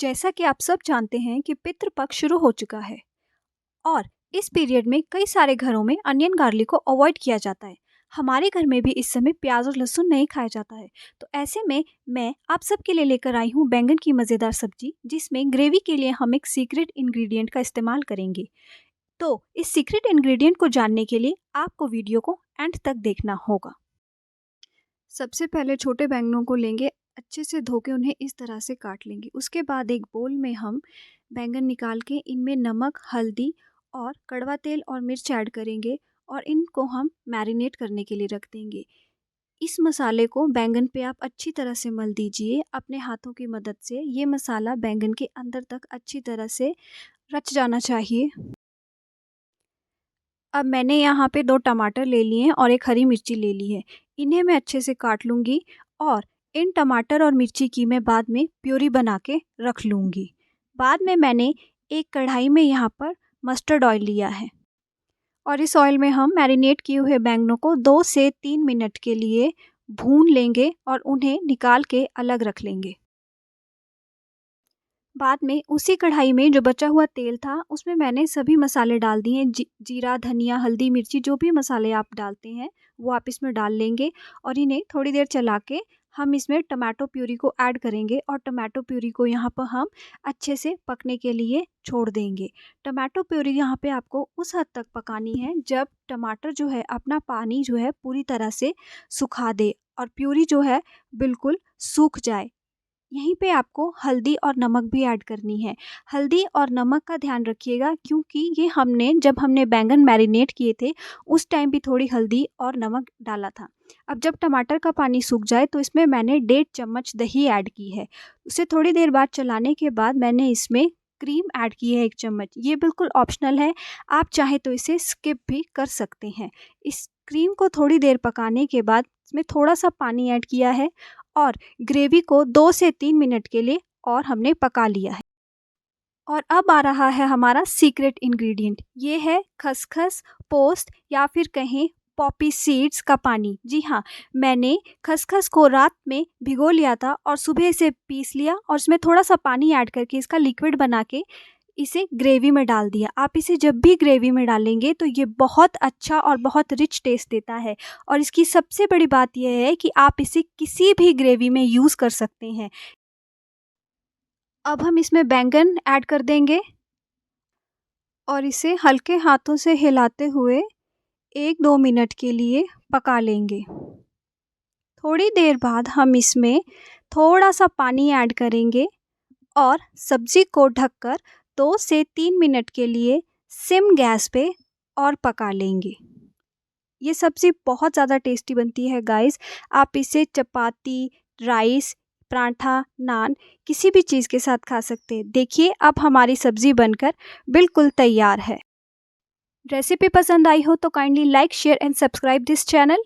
जैसा कि आप सब जानते हैं कि पितृपक्ष शुरू हो चुका है और इस पीरियड में कई सारे घरों में अनियन गार्लिक को अवॉइड किया जाता है। हमारे घर में भी इस समय प्याज और लहसुन नहीं खाया जाता है। तो ऐसे में मैं आप सबके लिए लेकर आई हूँ बैंगन की मज़ेदार सब्जी, जिसमें ग्रेवी के लिए हम एक सीक्रेट इंग्रेडिएंट का इस्तेमाल करेंगे। तो इस सीक्रेट इंग्रेडिएंट को जानने के लिए आपको वीडियो को एंड तक देखना होगा। सबसे पहले छोटे बैंगनों को लेंगे, अच्छे से धो के उन्हें इस तरह से काट लेंगे। उसके बाद एक बोल में हम बैंगन निकाल के इनमें नमक, हल्दी और कड़वा तेल और मिर्च ऐड करेंगे और इनको हम मैरिनेट करने के लिए रख देंगे। इस मसाले को बैंगन पे आप अच्छी तरह से मल दीजिए अपने हाथों की मदद से। ये मसाला बैंगन के अंदर तक अच्छी तरह से रच जाना चाहिए। अब मैंने यहाँ पे 2 टमाटर ले लिए हैं और एक हरी मिर्ची ले ली है। इन्हें मैं अच्छे से काट लूँगी और इन टमाटर और मिर्ची की मैं बाद में प्यूरी बना के रख लूँगी। बाद में मैंने एक कढ़ाई में यहाँ पर मस्टर्ड ऑयल लिया है और इस ऑयल में हम मैरिनेट किए हुए बैंगनों को 2 से 3 मिनट के लिए भून लेंगे और उन्हें निकाल के अलग रख लेंगे। बाद में उसी कढ़ाई में जो बचा हुआ तेल था उसमें मैंने सभी मसाले डाल दिए। जीरा, धनिया, हल्दी, मिर्ची, जो भी मसाले आप डालते हैं वो आप इसमें डाल लेंगे और इन्हें थोड़ी देर चला के हम इसमें टमाटो प्यूरी को ऐड करेंगे और टमाटो प्यूरी को यहाँ पर हम अच्छे से पकने के लिए छोड़ देंगे। टमाटो प्यूरी यहाँ पे आपको उस हद तक पकानी है जब टमाटर जो है अपना पानी जो है पूरी तरह से सुखा दे और प्यूरी जो है बिल्कुल सूख जाए। यहीं पे आपको हल्दी और नमक भी ऐड करनी है। हल्दी और नमक का ध्यान रखिएगा क्योंकि ये जब हमने बैंगन मैरिनेट किए थे उस टाइम भी थोड़ी हल्दी और नमक डाला था। अब जब टमाटर का पानी सूख जाए तो इसमें मैंने 1.5 चम्मच दही ऐड की है। उसे थोड़ी देर बाद चलाने के बाद मैंने इसमें क्रीम ऐड की है 1 चम्मच। ये बिल्कुल ऑप्शनल है, आप चाहे तो इसे स्किप भी कर सकते हैं। इस क्रीम को थोड़ी देर पकाने के बाद इसमें थोड़ा सा पानी ऐड किया है और ग्रेवी को 2 से 3 मिनट के लिए और हमने पका लिया है। और अब आ रहा है हमारा सीक्रेट इंग्रेडिएंट, ये है खसखस, पोस्त या फिर कहें पॉपी सीड्स का पानी। जी हाँ, मैंने खसखस को रात में भिगो लिया था और सुबह इसे पीस लिया और उसमें थोड़ा सा पानी ऐड करके इसका लिक्विड बना के इसे ग्रेवी में डाल दिया। आप इसे जब भी ग्रेवी में डालेंगे तो ये बहुत अच्छा और बहुत रिच टेस्ट देता है और इसकी सबसे बड़ी बात यह है कि आप इसे किसी भी ग्रेवी में यूज़ कर सकते हैं। अब हम इसमें बैंगन ऐड कर देंगे और इसे हल्के हाथों से हिलाते हुए 1-2 मिनट के लिए पका लेंगे। थोड़ी देर बाद हम इसमें थोड़ा सा पानी ऐड करेंगे और सब्ज़ी को ढककर 2 से 3 मिनट के लिए सिम गैस पे और पका लेंगे। ये सब्ज़ी बहुत ज़्यादा टेस्टी बनती है गाइस। आप इसे चपाती, राइस, पराठा, नान किसी भी चीज़ के साथ खा सकते हैं। देखिए अब हमारी सब्ज़ी बनकर बिल्कुल तैयार है। रेसिपी पसंद आई हो तो kindly like, share and subscribe this channel.